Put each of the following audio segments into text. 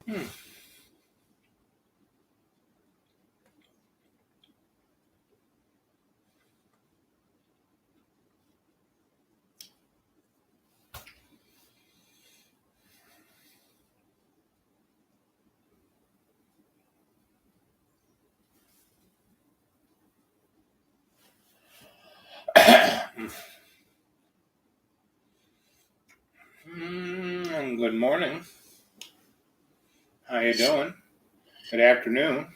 Hmm. And good morning. How you doing? Good afternoon.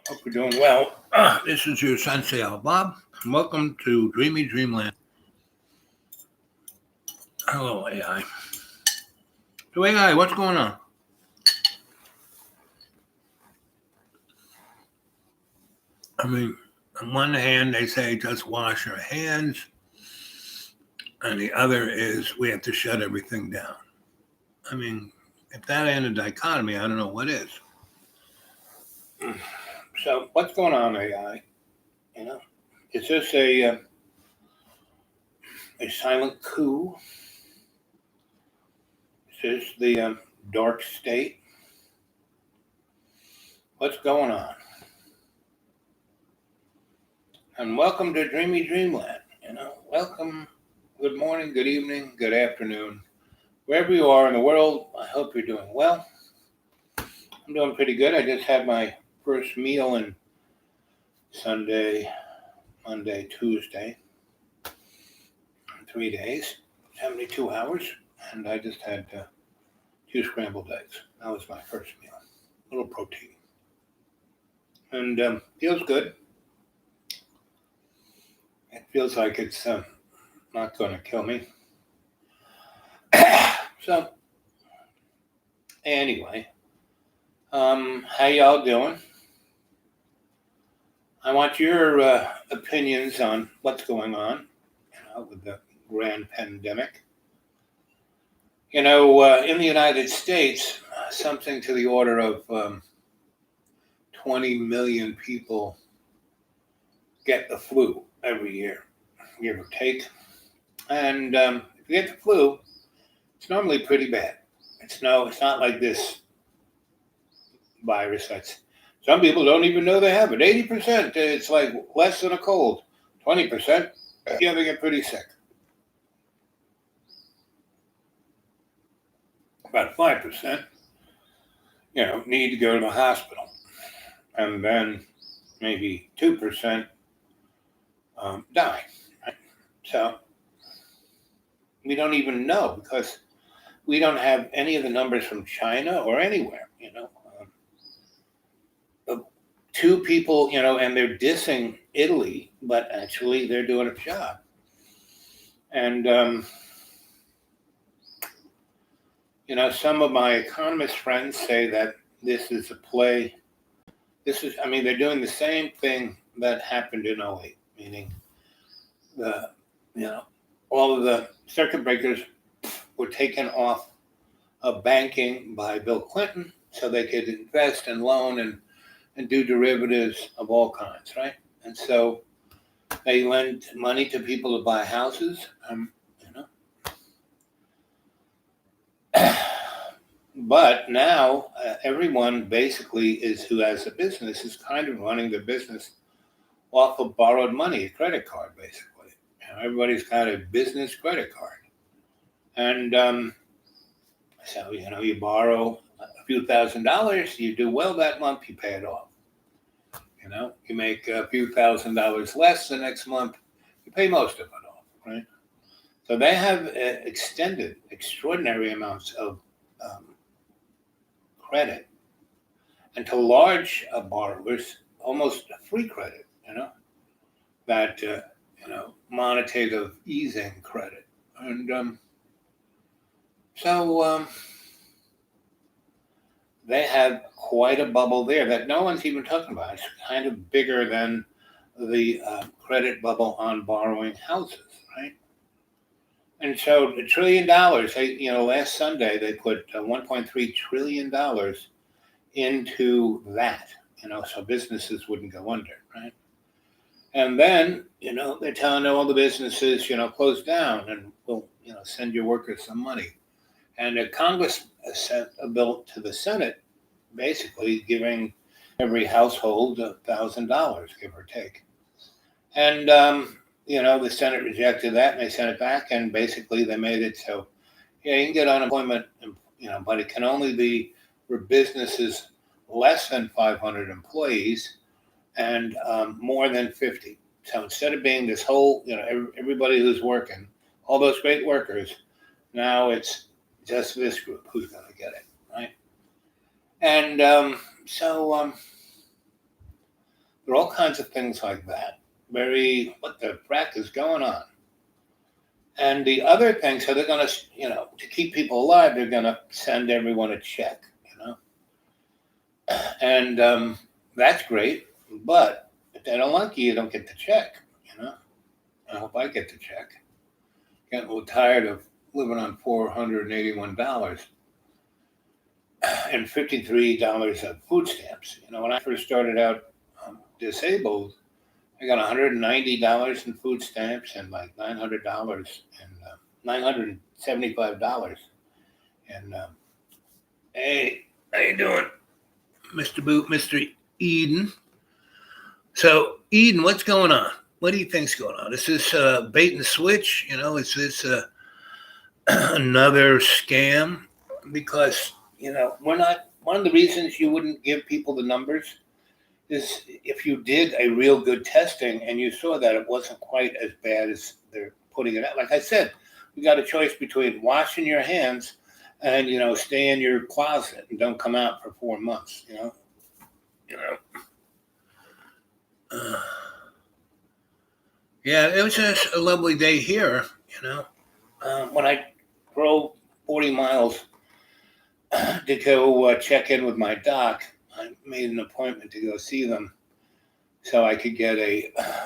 Hope you're doing well. This is your Sensei Al Bob. Welcome to Dreamy Dreamland. Hello, AI. So, AI, what's going on? I mean, on one hand, they say just wash your hands, and the other is we have to shut everything down. I mean, if that ain't a dichotomy, I don't know what is. So, what's going on, AI? You know, is this a silent coup? Is this the dark state? What's going on? And welcome to Dreamy Dreamland. Welcome. Good morning, good evening, good afternoon. Wherever you are in the world, I hope you're doing well. I'm doing pretty good. I just had my first meal in Sunday, Monday, Tuesday, 3 days, 72 hours, and I just had 2 scrambled eggs. That was my first meal. A little protein. And feels good. It feels like it's not going to kill me. So, anyway, how y'all doing? I want your opinions on what's going on, with the grand pandemic. In the United States, something to the order of 20 million people get the flu every year, give or take. And if you get the flu, it's normally pretty bad. It's not like this virus that's some people don't even know they have it. 80%, it's like less than a cold. 20%, you ever get pretty sick. About 5%, need to go to the hospital. And then maybe 2% die. So we don't even know because we don't have any of the numbers from China or anywhere. 2 people, and they're dissing Italy, but actually they're doing a job. And some of my economist friends say that this is a play. They're doing the same thing that happened in 08, meaning all of the circuit breakers were taken off of banking by Bill Clinton so they could invest and loan and do derivatives of all kinds, right? And so they lend money to people to buy houses, But now everyone basically who has a business is kind of running their business off of borrowed money, a credit card, basically. Everybody's got a business credit card. And so, you borrow a few $1,000s, you do well that month, you pay it off. You make a few $1,000s less the next month, you pay most of it off, right? So they have extended extraordinary amounts of credit, and to large borrowers, almost free credit, that, monetative easing credit. And so they have quite a bubble there that no one's even talking about. It's kind of bigger than the credit bubble on borrowing houses, right? And so $1 trillion, last Sunday they put $1.3 trillion into that, so businesses wouldn't go under, right? And then, they're telling all the businesses, close down and we'll, send your workers some money. And Congress sent a bill to the Senate, basically giving every household $1,000, give or take. And the Senate rejected that, and they sent it back, and basically they made it so, yeah, you can get unemployment, but it can only be for businesses less than 500 employees and more than 50. So instead of being this whole, everybody who's working, all those great workers, now it's just this group who's going to get it, right? And so there are all kinds of things like that. What the frack is going on? And the other thing, so they're going to, to keep people alive, they're going to send everyone a check, and that's great. But if they don't like you don't get the check, I hope I get the check. Getting a little tired of living on $481 and $53 of food stamps. When I first started out disabled, I got $190 in food stamps and like $900 and $975. And hey, how you doing, Mr. Boot, Mr. Eden? So, Eden, what's going on? What do you think's going on? Is this bait and switch? Is this another scam? Because we're not. One of the reasons you wouldn't give people the numbers is if you did a real good testing and you saw that it wasn't quite as bad as they're putting it out. Like I said, we got a choice between washing your hands and stay in your closet and don't come out for 4 months. Yeah, it was just a lovely day here. When I drove 40 miles to go check in with my doc, I made an appointment to go see them so I could get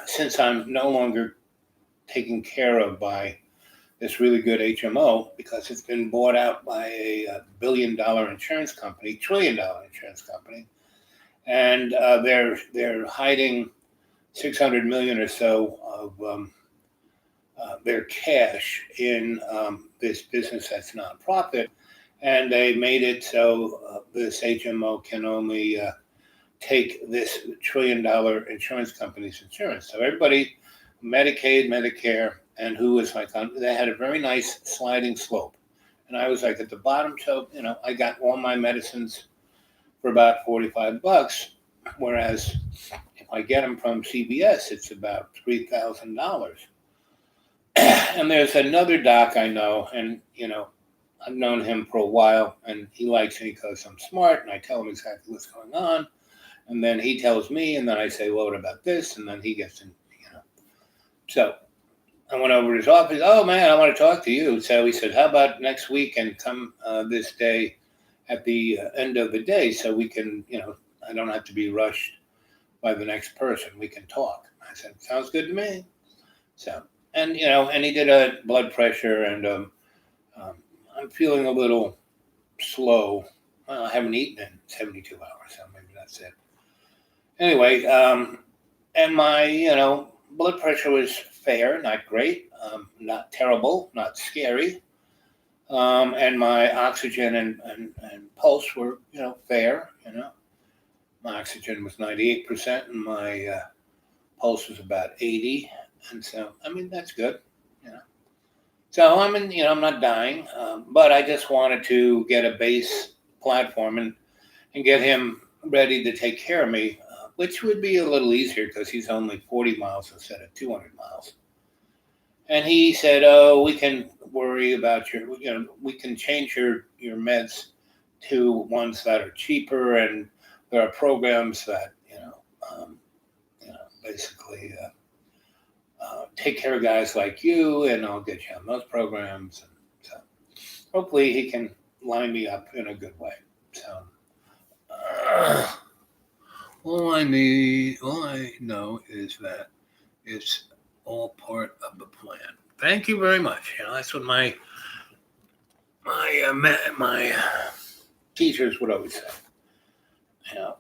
since I'm no longer taken care of by this really good HMO because it's been bought out by a billion-dollar insurance company, trillion-dollar insurance company, and they're hiding 600 million or so of their cash in this business that's nonprofit. And they made it so this HMO can only take this trillion-dollar insurance company's insurance. So everybody, Medicaid, Medicare, and who was they had a very nice sliding slope. And I was like at the bottom. So, I got all my medicines for about $45, whereas if I get them from CVS, it's about $3,000. And there's another doc I know, and, I've known him for a while, and he likes me because I'm smart, and I tell him exactly what's going on. And then he tells me, and then I say, well, what about this? And then he gets in, So I went over to his office. Oh, man, I want to talk to you. So he said, how about next week and come this day at the end of the day so we can, I don't have to be rushed by the next person. We can talk. I said, sounds good to me. So, and, and he did a blood pressure, and I'm feeling a little slow. Well, I haven't eaten in 72 hours, so maybe that's it. Anyway, and my, blood pressure was fair, not great, not terrible, not scary. And my oxygen and pulse were, fair, My oxygen was 98% and my pulse was about 80. And so, that's good, So I'm not dying, but I just wanted to get a base platform and get him ready to take care of me, which would be a little easier because he's only 40 miles instead of 200 miles. And he said, oh, we can worry about we can change your meds to ones that are cheaper. And there are programs that, basically take care of guys like you, and I'll get you on those programs. And so hopefully he can line me up in a good way. So all I know is that it's all part of the plan. Thank you very much. That's what my teachers would always say.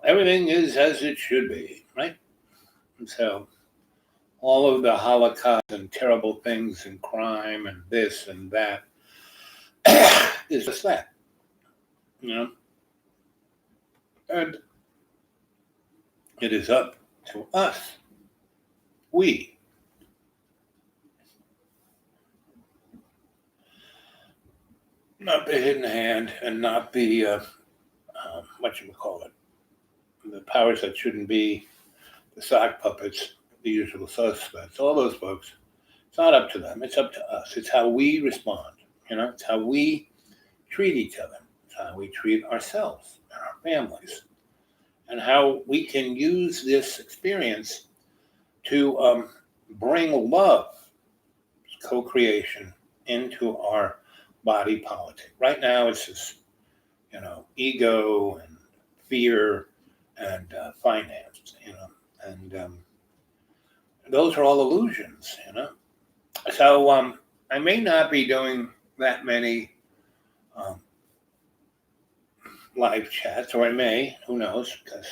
Everything is as it should be, right? And so all of the Holocaust and terrible things and crime and this and that is just that. you know, and it is up to us, we, not the hidden hand and not the what you call it, the powers that shouldn't be, the sock puppets, the usual suspects, all those folks. It's not up to them. It's up to us. It's how we respond. It's how we treat each other. It's how we treat ourselves and our families, and how we can use this experience to bring love, co-creation into our body politic. Right now, it's just ego and fear and finance. And those are all illusions. So I may not be doing that many um, live chats, or I may, who knows, because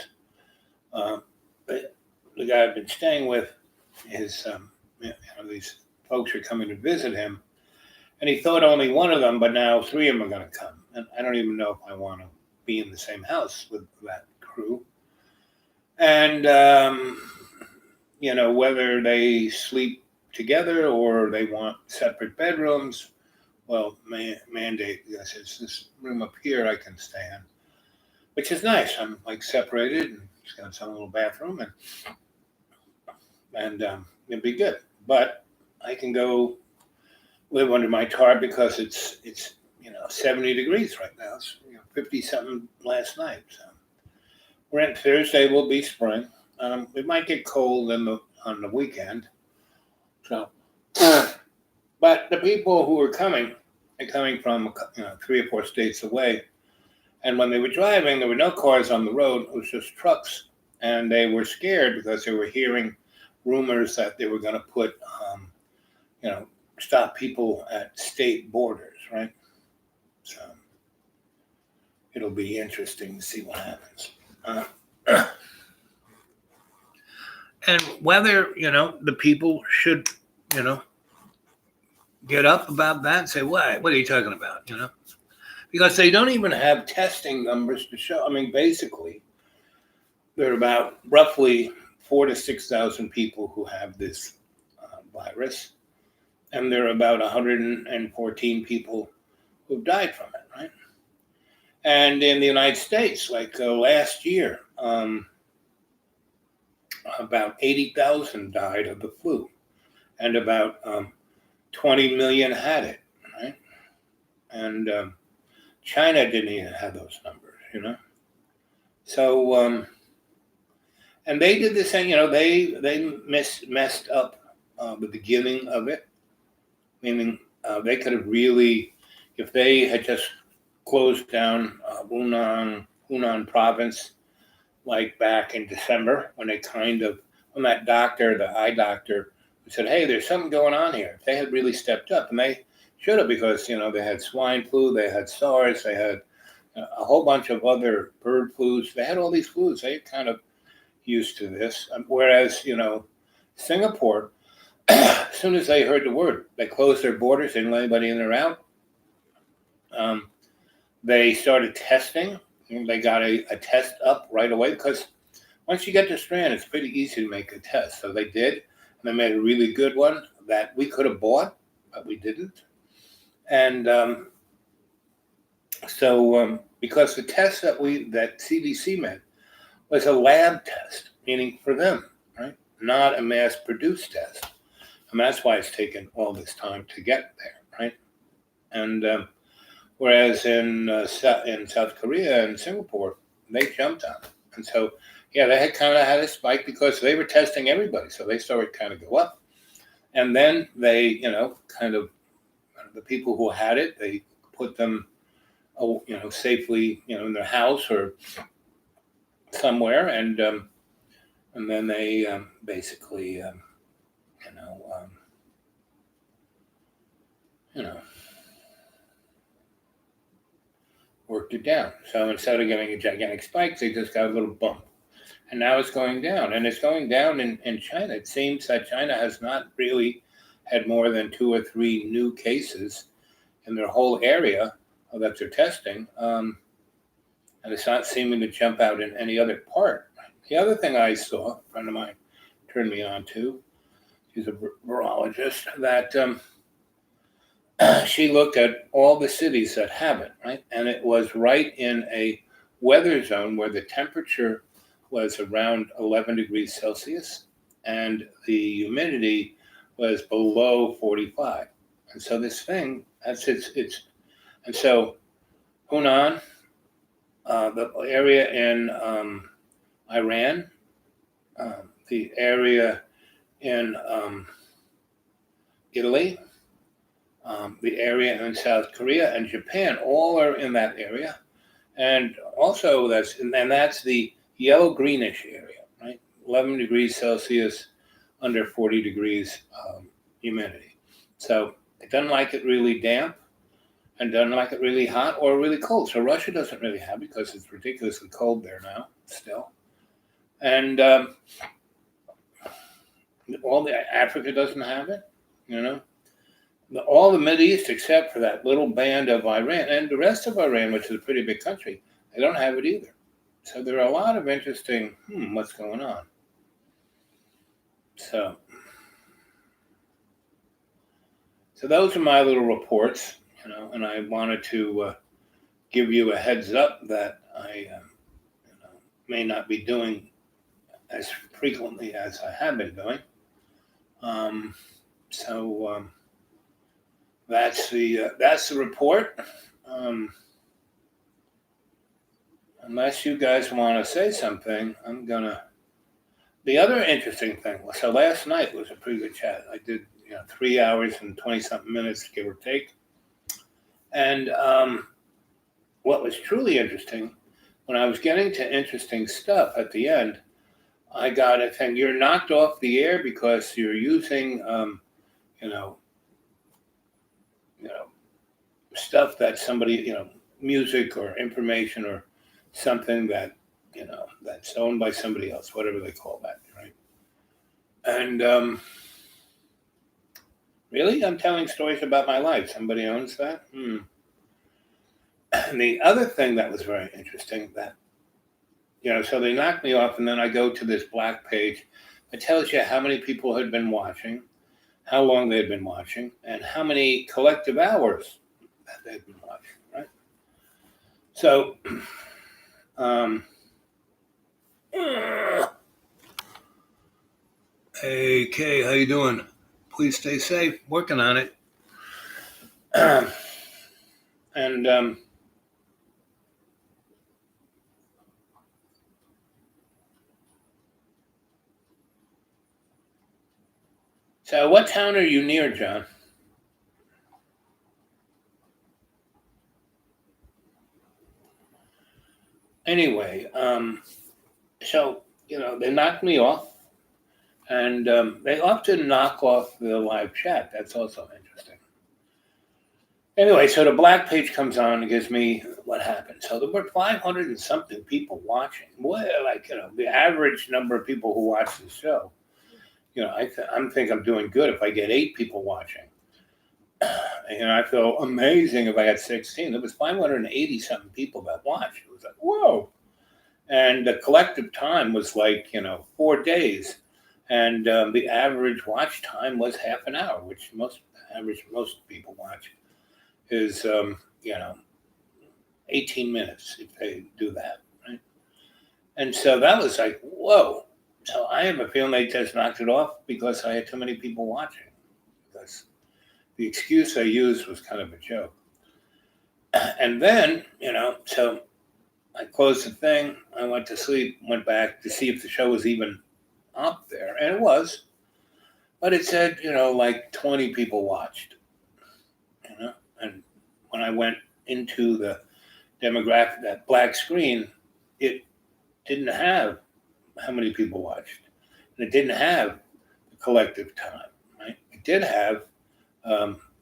the guy I've been staying with is, these folks are coming to visit him, and he thought only one of them, but now three of them are going to come. And I don't even know if I want to be in the same house with that crew. And, whether they sleep together or they want separate bedrooms, well, mandate, yes, it's this room up here I can stay in, which is nice. I'm like separated, and it's got its own little bathroom, and it'd be good. But I can go live under my tarp because it's 70 degrees right now. It's 50 something last night. So we're in Thursday. Will be spring. It might get cold on the weekend. So, but the people who are coming from 3 or 4 states away. And when they were driving, there were no cars on the road. It was just trucks. And they were scared because they were hearing rumors that they were going to put, stop people at state borders, right? So it'll be interesting to see what happens. And whether, the people should, get up about that and say, what are you talking about, Because they don't even have testing numbers to show. I mean, basically, there are about roughly 4,000 to 6,000 people who have this virus, and there are about 114 people who've died from it, right? And in the United States, like last year, about 80,000 died of the flu, and about 20 million had it, right? And China didn't even have those numbers, So, and they did the same, they messed up the beginning of it, meaning they could have really, if they had just closed down Hunan province, like back in December, when that doctor, the eye doctor, said, hey, there's something going on here. If they had really stepped up, and they should have, because, they had swine flu, they had SARS, they had a whole bunch of other bird flus. They had all these flus. They kind of used to this. Whereas, Singapore, as soon as they heard the word, they closed their borders, didn't let anybody in or out. They started testing. They got a test up right away, because once you get to Strand, it's pretty easy to make a test. So they did, and they made a really good one that we could have bought, but we didn't. And because the test that CDC made was a lab test, meaning for them, right? Not a mass-produced test. And that's why it's taken all this time to get there, right? And whereas in South Korea and Singapore, they jumped on it. And so, they had kind of had a spike because they were testing everybody. So they started kind of go up. And then they, kind of, the people who had it, they put them, safely, in their house or somewhere. And then they basically, worked it down. So instead of getting a gigantic spike, they just got a little bump. And now it's going down. And it's going down in China. It seems that China has not really had more than 2 or 3 new cases in their whole area that they're testing. and it's not seeming to jump out in any other part. The other thing I saw, a friend of mine turned me on to, she's a virologist, that she looked at all the cities that have it, right? And it was right in a weather zone where the temperature was around 11 degrees Celsius and the humidity was below 45. And so this thing, and so Hunan, the area in Iran, the area in Italy, the area in South Korea and Japan, all are in that area, and also that's the yellow greenish area, right? 11 degrees Celsius, under 40 degrees humidity. So it doesn't like it really damp, and doesn't like it really hot or really cold. So Russia doesn't really have it because it's ridiculously cold there now still, and all the Africa doesn't have it, you know. All the Middle East, except for that little band of Iran, and the rest of Iran, which is a pretty big country, they don't have it either. So there are a lot of interesting, what's going on? So those are my little reports, and I wanted to give you a heads up that I may not be doing as frequently as I have been doing. That's the report. Unless you guys want to say something, I'm gonna. The other interesting thing was, so last night was a pretty good chat. I did 3 hours and 20-something minutes, give or take. And what was truly interesting, when I was getting to interesting stuff at the end, I got a thing. You're knocked off the air because you're using, stuff that somebody, music or information or something that, that's owned by somebody else, whatever they call that, right? And really, I'm telling stories about my life. Somebody owns that? And the other thing that was very interesting, that, so they knocked me off, and then I go to this black page. It tells you how many people had been watching, how long they had been watching, and how many collective hours that they'd been watching, right? So, hey, Kay, how you doing? Please stay safe. Working on it. And so what town are you near, John? Anyway, so, they knocked me off, and they often knock off the live chat. That's also interesting. Anyway, so the black page comes on and gives me what happened. So there were 500 and something people watching. Well, the average number of people who watch the show, I think I'm doing good if I get 8 people watching. And I feel amazing if I had 16. There was 580 something people that watched. It was like, whoa. And the collective time was like, 4 days. And the average watch time was half an hour, which most people watch is, 18 minutes if they do that, right? And so that was like, whoa. So I have a feeling they just knocked it off because I had too many people watching. Because the excuse I used was kind of a joke. And then, so I closed the thing. I went to sleep, went back to see if the show was even up there. And it was. But it said, like 20 people watched. And when I went into the demographic, that black screen, it didn't have how many people watched. And it didn't have the collective time, right? It did have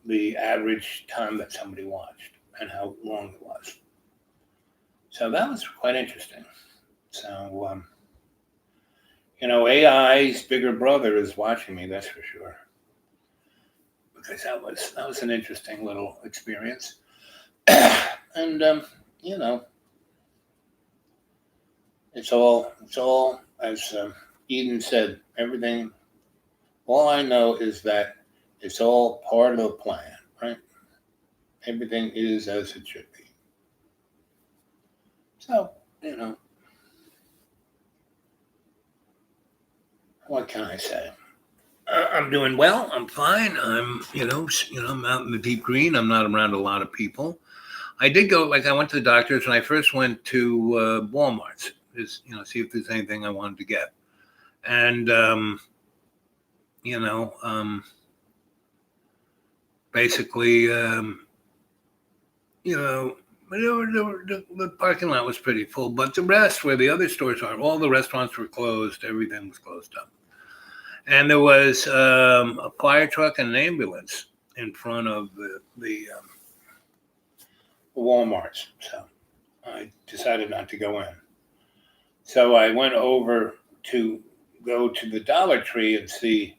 the average time that somebody watched and how long it was. So that was quite interesting. So, AI's bigger brother is watching me, that's for sure. Because that was an interesting little experience. And, it's all as Eden said. Everything. All I know is that it's all part of the plan, right? Everything is as it should be. So, you know, what can I say? I'm doing well. I'm fine. I'm out in the deep green. I'm not around a lot of people. I did go, like, I went to the doctors, and I first went to Walmart's, just, see if there's anything I wanted to get. And, you know, um, basically, you know, the parking lot was pretty full, but the rest, where the other stores are, all the restaurants were closed. Everything was closed up. And there was a fire truck and an ambulance in front of the Walmart's. So I decided not to go in. So I went over to go to the Dollar Tree and see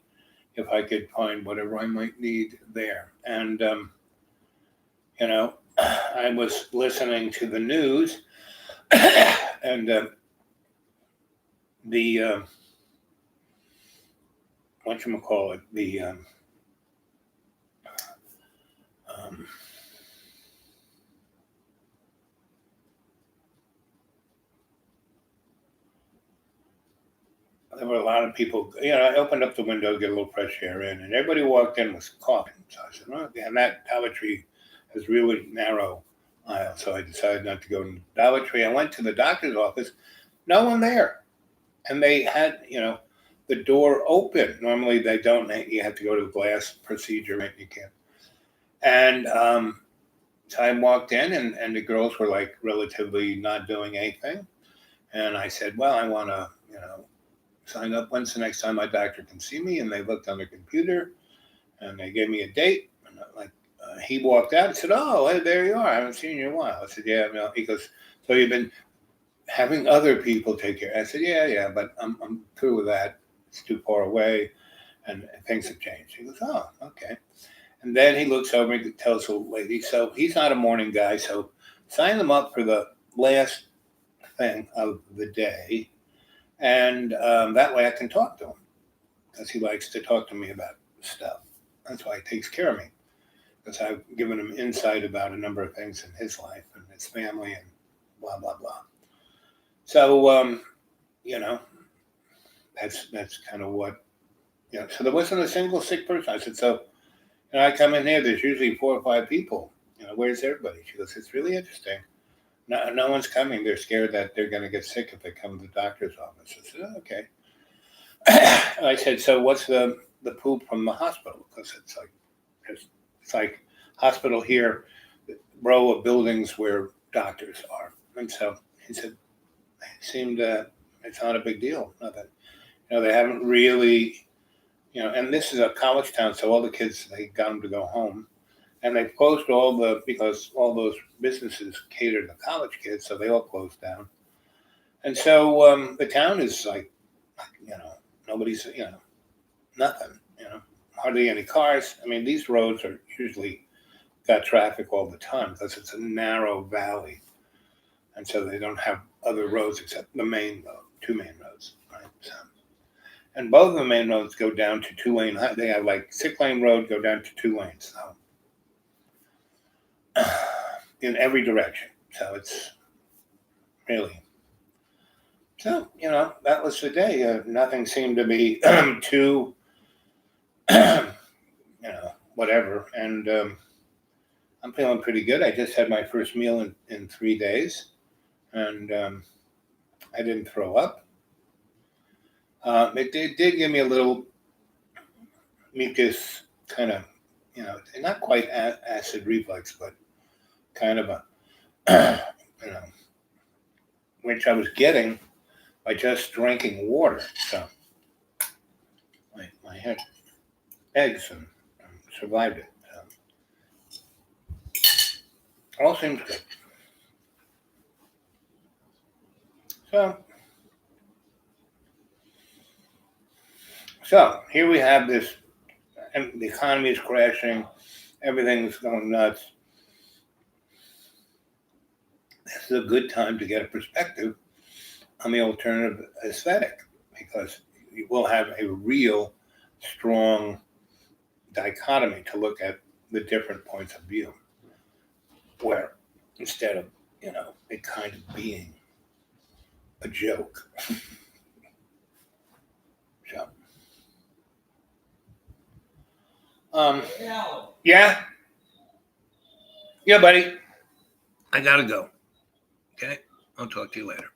if I could find whatever I might need there. And, I was listening to the news, and the, whatchamacallit, um, there were a lot of people. I opened up the window to get a little fresh air in, and everybody walked in was coughing. So I said, "Oh, yeah." And that Dollar Tree has really narrow aisle, so I decided not to go to the Dollar Tree. I went to the doctor's office, no one there, and they had, the door open. Normally they don't. You have to go to a glass procedure, right? You can't. And so I walked in, and the girls were like relatively not doing anything. And I said, "Well, I want to, sign up. When's the next time my doctor can see me?" And they looked on the computer, and they gave me a date. And he walked out and said, "Oh, hey, there you are. I haven't seen you in a while." I said, "Yeah, no." He goes, "So you've been having other people take care?" I said, "Yeah, yeah, but I'm through with that. It's too far away, and things have changed." He goes, "Oh, okay." And then he looks over and tells the lady, so he's not a morning guy, so sign them up for the last thing of the day, and that way I can talk to him, because he likes to talk to me about stuff. That's why he takes care of me, because I've given him insight about a number of things in his life and his family and blah blah blah. So you know, that's kind of what. So there wasn't a single sick person. I said, so I come in here. There's usually 4 or 5 people. Where's everybody? She goes, it's really interesting. No one's coming. They're scared that they're going to get sick if they come to the doctor's office. I said, oh, okay. I said, so what's the poop from the hospital? Because it's like hospital here, row of buildings where doctors are. And so he said, it seemed it's not a big deal. Nothing. They haven't really, and this is a college town, so all the kids, they got them to go home. And they've closed because all those businesses cater to college kids, so they all closed down. And so the town is like, nobody's, nothing, hardly any cars. I mean, these roads are usually got traffic all the time because it's a narrow valley. And so they don't have other roads except the main road, 2 main roads, right? So, and both of the main roads go down to 2 lane. They have like 6 lane road go down to 2 lanes. So in every direction. So it's really. So, that was the day. Nothing seemed to be too, whatever. And I'm feeling pretty good. I just had my first meal in 3 days, and I didn't throw up. It did give me a little mucus kind of, not quite acid reflux, but kind of a, which I was getting by just drinking water. So I had eggs and survived it. All seems good. So here we have this, and the economy is crashing, everything's going nuts. This is a good time to get a perspective on the alternative aesthetic, because you will have a real strong dichotomy to look at the different points of view, where instead of, it kind of being a joke. So, yeah, yeah, buddy, I gotta go. Okay, I'll talk to you later.